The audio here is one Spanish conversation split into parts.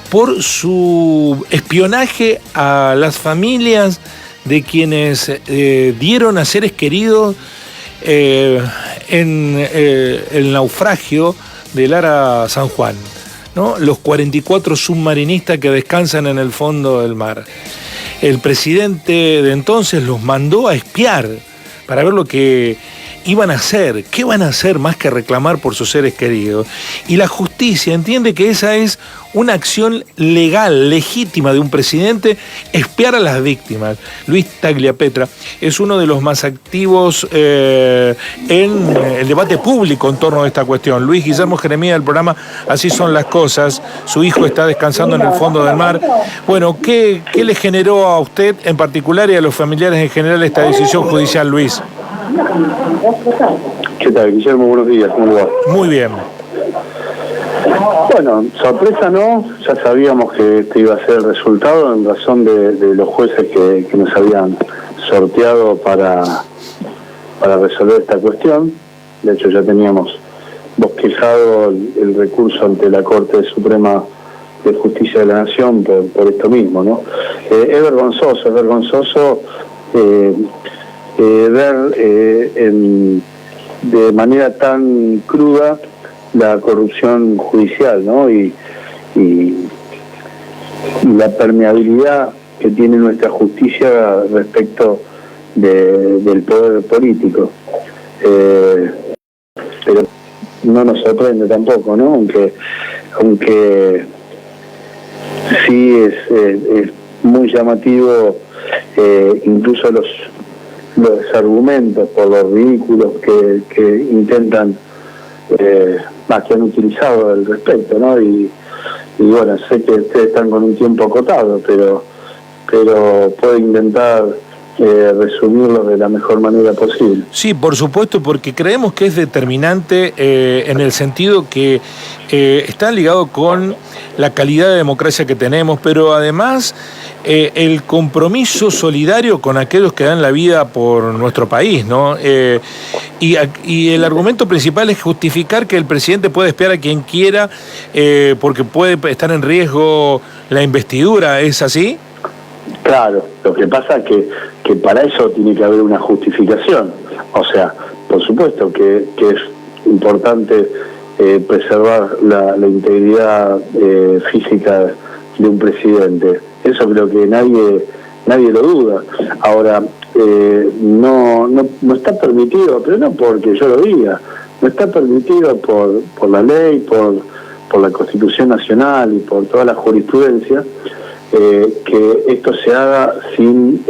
por su espionaje a las familias de quienes dieron a seres queridos en el naufragio del Ara San Juan, ¿no? Los 44 submarinistas que descansan en el fondo del mar. El presidente de entonces los mandó a espiar para ver lo que iban a hacer, qué van a hacer más que reclamar por sus seres queridos. Y la justicia entiende que esa es una acción legal, legítima de un presidente, espiar a las víctimas. Luis Tagliapietra es uno de los más activos en el debate público en torno a esta cuestión. Luis Guillermo Jeremías del programa Así son las cosas. Su hijo está descansando en el fondo del mar. Bueno, ¿qué le generó a usted en particular y a los familiares en general esta decisión judicial, Luis? ¿Qué tal, Guillermo? Buenos días, ¿cómo va? Muy bien. Bueno, sorpresa no, ya sabíamos que este iba a ser el resultado en razón de los jueces que nos habían sorteado para resolver esta cuestión. De hecho, ya teníamos bosquejado el recurso ante la Corte Suprema de Justicia de la Nación por esto mismo, ¿no? Es vergonzoso ver de manera tan cruda la corrupción judicial, ¿no? Y la permeabilidad que tiene nuestra justicia respecto del poder político. Pero no nos sorprende tampoco, ¿no? Aunque sí es muy llamativo, incluso los argumentos por los ridículos que intentan, que han utilizado al respecto, ¿no? Y bueno, sé que ustedes están con un tiempo acotado, pero puedo intentar resumirlo de la mejor manera posible. Sí, por supuesto, porque creemos que es determinante en el sentido que está ligado con la calidad de democracia que tenemos, pero además el compromiso solidario con aquellos que dan la vida por nuestro país, ¿no? Y el argumento principal es justificar que el presidente puede espiar a quien quiera porque puede estar en riesgo la investidura, ¿es así? Claro, lo que pasa es que para eso tiene que haber una justificación. O sea, por supuesto que es importante preservar la integridad física de un presidente. Eso creo que nadie lo duda. Ahora, no está permitido, pero no porque yo lo diga, no está permitido por la ley, por la Constitución Nacional y por toda la jurisprudencia, que esto se haga sin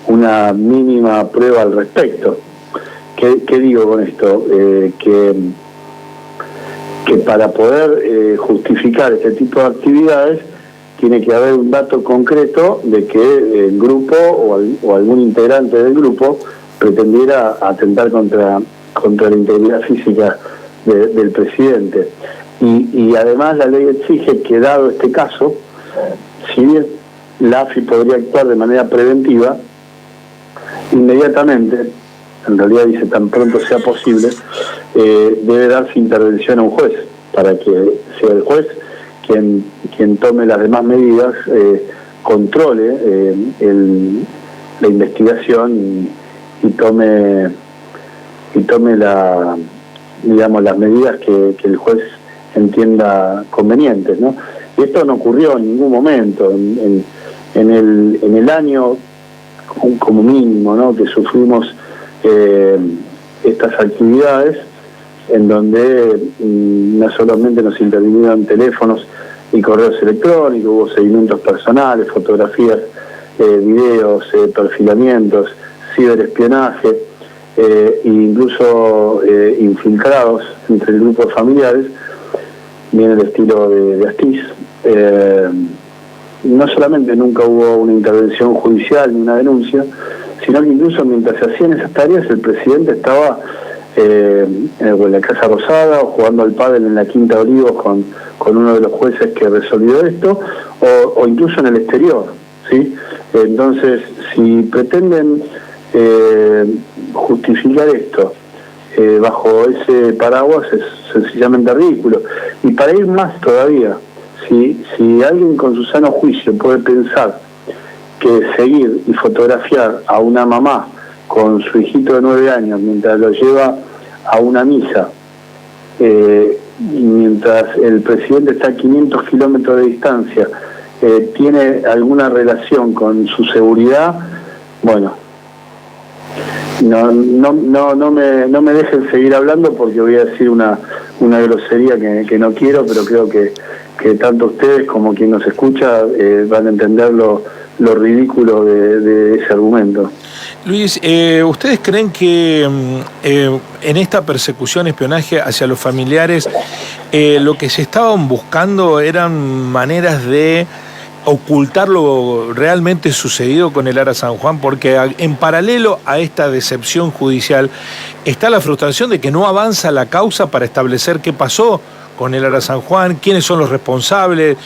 una mínima prueba al respecto. ¿Qué digo con esto? Que para poder justificar este tipo de actividades tiene que haber un dato concreto de que el grupo o algún integrante del grupo pretendiera atentar contra la integridad física del presidente. Y además la ley exige que, dado este caso, si bien la AFI podría actuar de manera preventiva, inmediatamente, en realidad dice tan pronto sea posible, debe darse intervención a un juez, para que sea el juez quien tome las demás medidas, controle la investigación y tome las medidas que el juez entienda convenientes, ¿no? Y esto no ocurrió en ningún momento en el año, como mínimo, ¿no?, que sufrimos estas actividades, en donde no solamente nos intervinieron teléfonos y correos electrónicos, hubo seguimientos personales, fotografías, videos, perfilamientos, ciberespionaje, e incluso infiltrados entre el grupo de familiares, bien el estilo de Astiz. No solamente nunca hubo una intervención judicial ni una denuncia, sino que incluso mientras se hacían esas tareas el presidente estaba en la Casa Rosada o jugando al pádel en la Quinta Olivos con uno de los jueces que resolvió esto, o incluso en el exterior, ¿sí? Entonces, si pretenden justificar esto bajo ese paraguas, es sencillamente ridículo. Y para ir más todavía, si alguien con su sano juicio puede pensar que seguir y fotografiar a una mamá con su hijito de 9 años mientras lo lleva a una misa, mientras el presidente está a 500 kilómetros de distancia, tiene alguna relación con su seguridad, bueno, no me dejen seguir hablando porque voy a decir una grosería que no quiero, pero creo que tanto ustedes como quien nos escucha van a entender lo ridículo de ese argumento. Luis, ¿ustedes creen que en esta persecución, espionaje hacia los familiares, lo que se estaban buscando eran maneras de ocultar lo realmente sucedido con el Ara San Juan? Porque en paralelo a esta decepción judicial está la frustración de que no avanza la causa para establecer qué pasó con el Ara San Juan, quiénes son los responsables,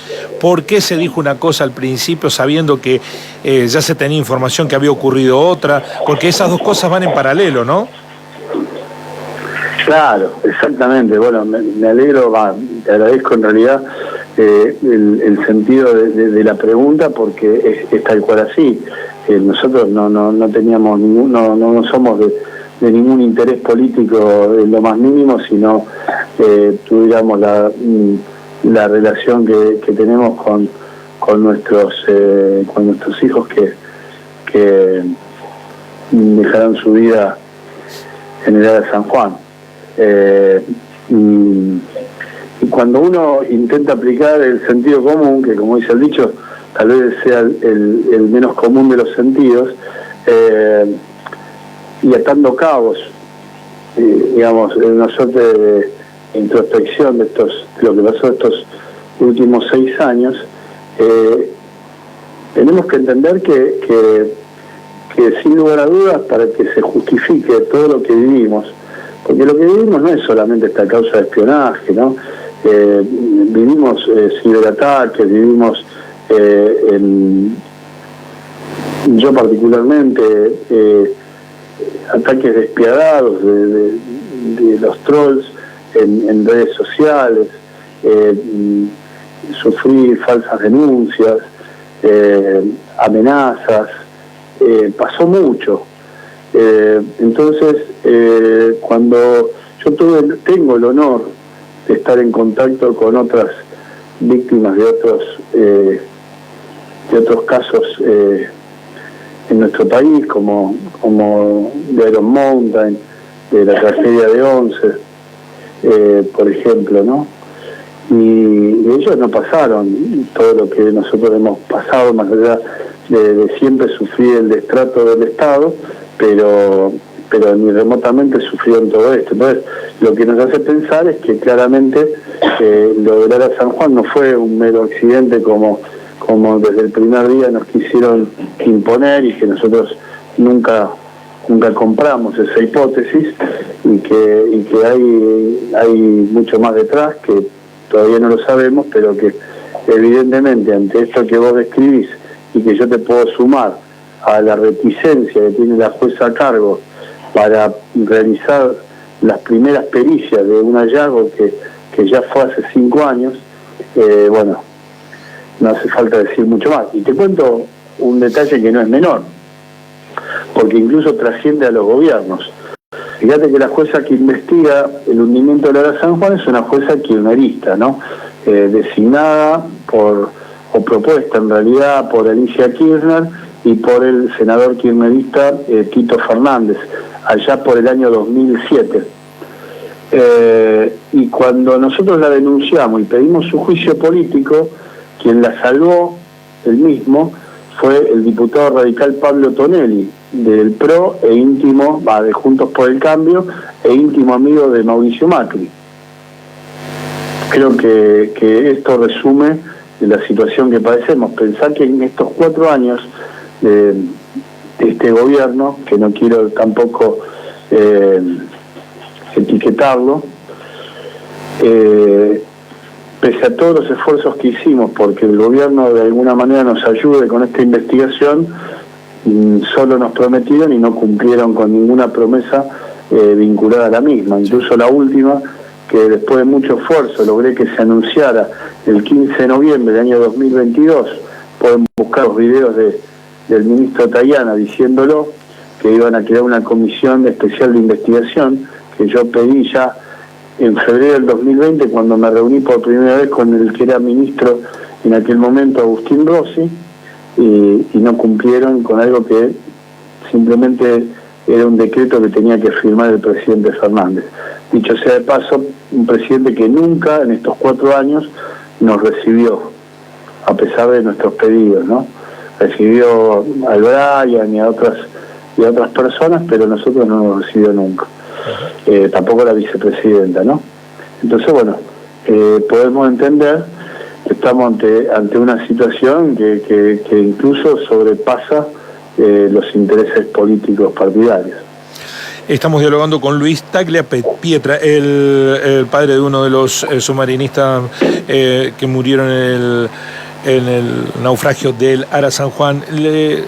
por qué se dijo una cosa al principio sabiendo que ya se tenía información que había ocurrido otra, porque esas dos cosas van en paralelo, ¿no? Claro, exactamente. Bueno, me alegro, te agradezco en realidad el sentido de la pregunta, porque es tal cual así. Nosotros no teníamos no somos de ningún interés político en lo más mínimo, sino tuviéramos la relación que tenemos con nuestros hijos que dejarán su vida en el Ara San Juan. Y cuando uno intenta aplicar el sentido común, que como dice el dicho, tal vez sea el menos común de los sentidos, y atando cabos, digamos, en una suerte de introspección de lo que pasó estos últimos 6 años, tenemos que entender que sin lugar a dudas, para que se justifique todo lo que vivimos, porque lo que vivimos no es solamente esta causa de espionaje, ¿no? Vivimos ciberataques, vivimos yo particularmente ataques despiadados de los trolls en redes sociales, sufrí falsas denuncias, amenazas, pasó mucho. Entonces, cuando yo tengo el honor de estar en contacto con otras víctimas de otros casos en nuestro país, como de Iron Mountain, de la tragedia de 11, por ejemplo, ¿no? Y ellos no pasaron todo lo que nosotros hemos pasado, más allá de siempre sufrir el destrato del Estado, pero ni remotamente sufrieron todo esto. Entonces, lo que nos hace pensar es que claramente lo del Ara San Juan no fue un mero accidente como desde el primer día nos quisieron imponer, y que nosotros nunca compramos esa hipótesis, y que hay mucho más detrás que todavía no lo sabemos, pero que evidentemente ante esto que vos describís, y que yo te puedo sumar a la reticencia que tiene la jueza a cargo para realizar las primeras pericias de un hallazgo que ya fue hace 5 años, bueno, no hace falta decir mucho más. Y te cuento un detalle que no es menor, porque incluso trasciende a los gobiernos. Fíjate que la jueza que investiga el hundimiento del Ara San Juan es una jueza kirchnerista, ¿no? Designada o propuesta en realidad por Alicia Kirchner y por el senador kirchnerista Tito Fernández, allá por el año 2007. Y cuando nosotros la denunciamos y pedimos su juicio político, quien la salvó, el mismo, fue el diputado radical Pablo Tonelli, del PRO e íntimo, de Juntos por el Cambio, e íntimo amigo de Mauricio Macri. Creo que esto resume la situación que padecemos. Pensar que en estos 4 años de este gobierno, que no quiero tampoco etiquetarlo, pese a todos los esfuerzos que hicimos porque el gobierno de alguna manera nos ayude con esta investigación, solo nos prometieron y no cumplieron con ninguna promesa vinculada a la misma. Incluso la última, que después de mucho esfuerzo logré que se anunciara el 15 de noviembre del año 2022. Pueden buscar los videos del ministro Tayana diciéndolo, que iban a crear una comisión especial de investigación, que yo pedí ya en febrero del 2020, cuando me reuní por primera vez con el que era ministro en aquel momento, Agustín Rossi, y no cumplieron con algo que simplemente era un decreto que tenía que firmar el presidente Fernández. Dicho sea de paso, un presidente que nunca en estos 4 años nos recibió, a pesar de nuestros pedidos, ¿no? Recibió al Brian y a otras personas, pero nosotros no nos recibió nunca. Tampoco la vicepresidenta, ¿no? Entonces, bueno, podemos entender que estamos ante una situación que incluso sobrepasa los intereses políticos partidarios. Estamos dialogando con Luis Tagliapietra, el padre de uno de los submarinistas que murieron en el naufragio del Ara San Juan. Le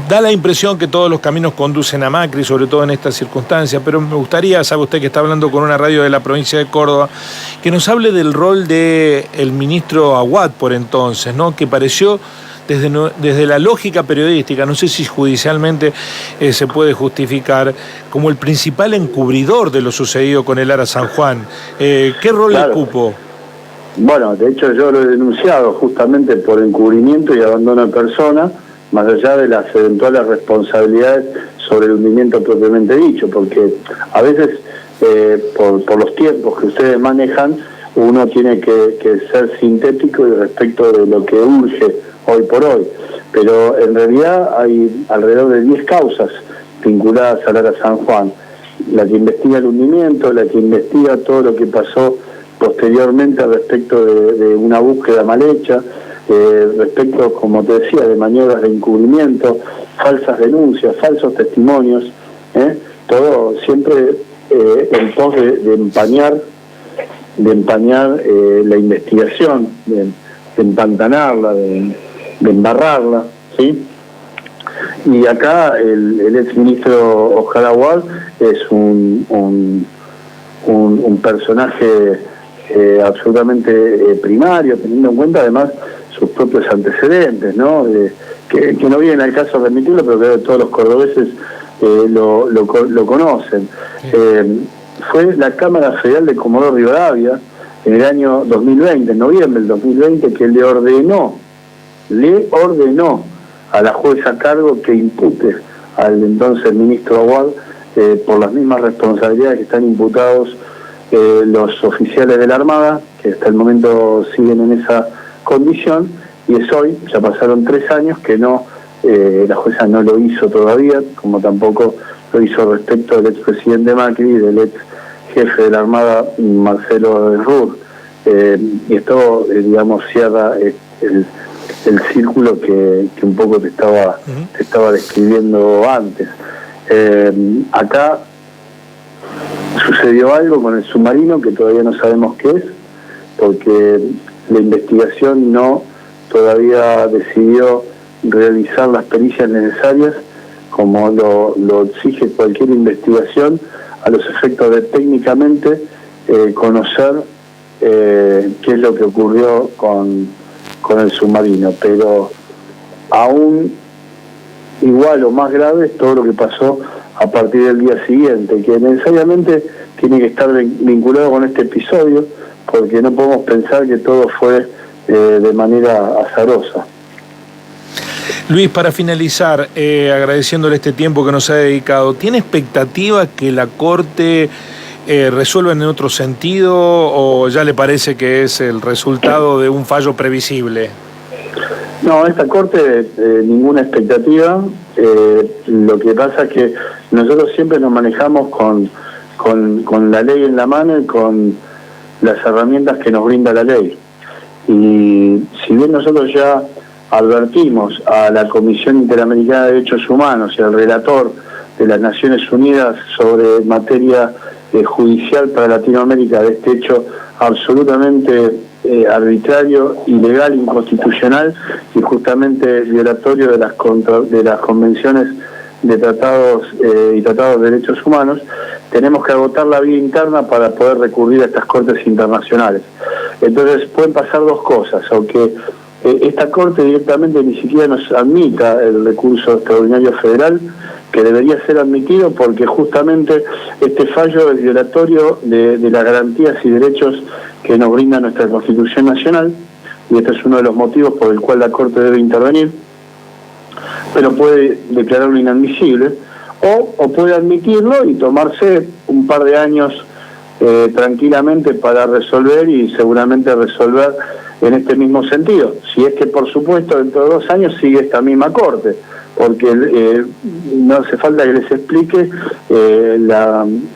da la impresión que todos los caminos conducen a Macri, sobre todo en estas circunstancias, pero me gustaría, sabe usted que está hablando con una radio de la provincia de Córdoba, que nos hable del rol del ministro Aguad por entonces, ¿no? Que pareció desde la lógica periodística, no sé si judicialmente se puede justificar, como el principal encubridor de lo sucedido con el Ara San Juan. ¿Qué rol le cupo? Bueno, de hecho yo lo he denunciado justamente por encubrimiento y abandono de persona, más allá de las eventuales responsabilidades sobre el hundimiento propiamente dicho, porque a veces por los tiempos que ustedes manejan, uno tiene que ser sintético y respecto de lo que urge hoy por hoy, pero en realidad hay alrededor de 10 causas vinculadas al Ara San Juan, la que investiga el hundimiento, la que investiga todo lo que pasó posteriormente respecto de una búsqueda mal hecha, respecto, como te decía, de maniobras de encubrimiento, falsas denuncias, falsos testimonios, todo siempre en pos de empañar la investigación, de empantanarla, de embarrarla, ¿sí? Y acá el exministro Oscar Aguad es un personaje absolutamente primario, teniendo en cuenta además sus propios antecedentes, ¿no? Que no viene al caso de admitirlo, pero que todos los cordobeses lo conocen. Fue la Cámara Federal de Comodoro Rivadavia en el año 2020, en noviembre del 2020, que le ordenó a la jueza a cargo que impute al entonces ministro Aguad por las mismas responsabilidades que están imputados los oficiales de la Armada, que hasta el momento siguen en esa condición, y es hoy, ya pasaron 3 años, que la jueza no lo hizo todavía, como tampoco lo hizo respecto del expresidente Macri y del ex jefe de la Armada, Marcelo de Rur. Y esto, digamos, cierra el círculo que un poco te estaba describiendo antes. Acá sucedió algo con el submarino que todavía no sabemos qué es, porque la investigación todavía decidió realizar las pericias necesarias, como lo exige cualquier investigación, a los efectos de técnicamente conocer qué es lo que ocurrió con el submarino, pero aún igual o más grave es todo lo que pasó a partir del día siguiente, que necesariamente tiene que estar vinculado con este episodio, porque no podemos pensar que todo fue de manera azarosa. Luis, para finalizar, agradeciéndole este tiempo que nos ha dedicado, ¿tiene expectativa que la Corte resuelva en otro sentido o ya le parece que es el resultado de un fallo previsible? No, esta Corte ninguna expectativa. Lo que pasa es que nosotros siempre nos manejamos con la ley en la mano y con las herramientas que nos brinda la ley. Y si bien nosotros ya advertimos a la Comisión Interamericana de Derechos Humanos y al relator de las Naciones Unidas sobre materia judicial para Latinoamérica de este hecho absolutamente arbitrario, ilegal, inconstitucional y justamente violatorio de las convenciones de tratados y tratados de derechos humanos, tenemos que agotar la vía interna para poder recurrir a estas cortes internacionales. Entonces pueden pasar dos cosas, o que esta corte directamente ni siquiera nos admita el recurso extraordinario federal, que debería ser admitido porque justamente este fallo es violatorio de las garantías y derechos que nos brinda nuestra Constitución Nacional, y este es uno de los motivos por el cual la Corte debe intervenir, pero puede declararlo inadmisible, o puede admitirlo y tomarse un par de años tranquilamente para resolver, y seguramente resolver en este mismo sentido. Si es que, por supuesto, dentro de 2 años sigue esta misma Corte, porque no hace falta que les explique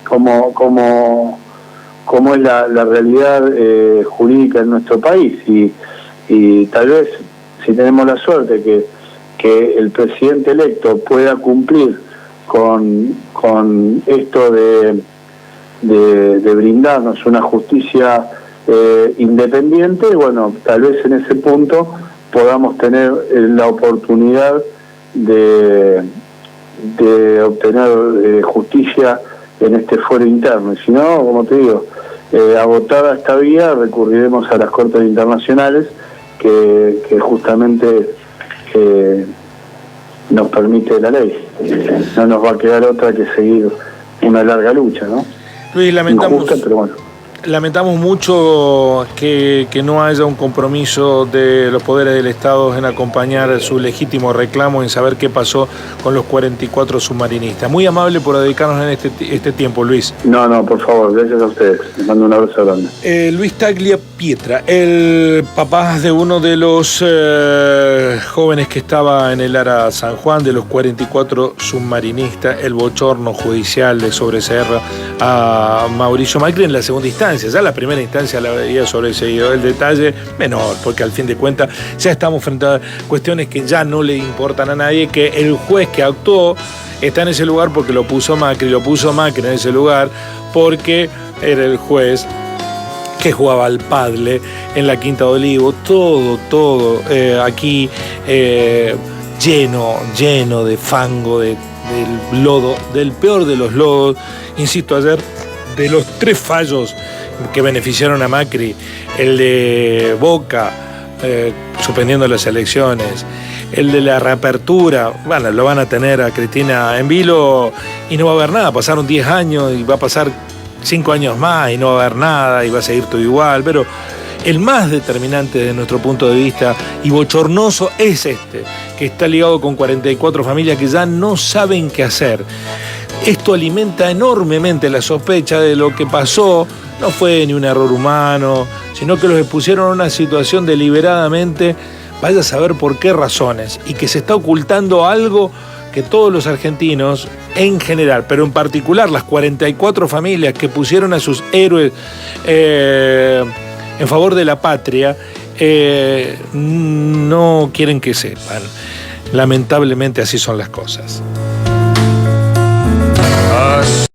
cómo es la realidad jurídica en nuestro país, y tal vez, si tenemos la suerte que el presidente electo pueda cumplir con esto de brindarnos una justicia independiente, bueno, tal vez en ese punto podamos tener la oportunidad de obtener justicia en este fuero interno. Y si no, como te digo, agotada esta vía, recurriremos a las cortes internacionales que justamente nos permite la ley. No nos va a quedar otra que seguir una larga lucha, ¿no? Luis, lamentamos, injusta, pero bueno. Lamentamos mucho que no haya un compromiso de los poderes del Estado en acompañar su legítimo reclamo, en saber qué pasó con los 44 submarinistas. Muy amable por dedicarnos en este tiempo, Luis. No, por favor, gracias a ustedes. Les mando un abrazo grande. Luis Taglia Pietra, el papá de uno de los jóvenes que estaba en el Ara San Juan, de los 44 submarinistas, el bochorno judicial de sobreseer a Mauricio Macri en la segunda instancia. Ya la primera instancia la había sobreseído. El detalle menor, porque al fin de cuentas ya estamos frente a cuestiones que ya no le importan a nadie, que el juez que actuó está en ese lugar porque lo puso Macri en ese lugar porque era el juez que jugaba al pádel en la Quinta de Olivo, todo aquí lleno de fango, del lodo, del peor de los lodos. Insisto, ayer, de los 3 fallos que beneficiaron a Macri, el de Boca, suspendiendo las elecciones, el de la reapertura, bueno, lo van a tener a Cristina en vilo y no va a haber nada. Pasaron 10 años y va a pasar 5 años más y no va a haber nada y va a seguir todo igual, pero el más determinante desde nuestro punto de vista y bochornoso es este, que está ligado con 44 familias que ya no saben qué hacer. Esto alimenta enormemente la sospecha de lo que pasó. No fue ni un error humano, sino que los expusieron a una situación deliberadamente, vaya a saber por qué razones, y que se está ocultando algo que todos los argentinos en general, pero en particular las 44 familias que pusieron a sus héroes en favor de la patria, no quieren que sepan. Lamentablemente así son las cosas.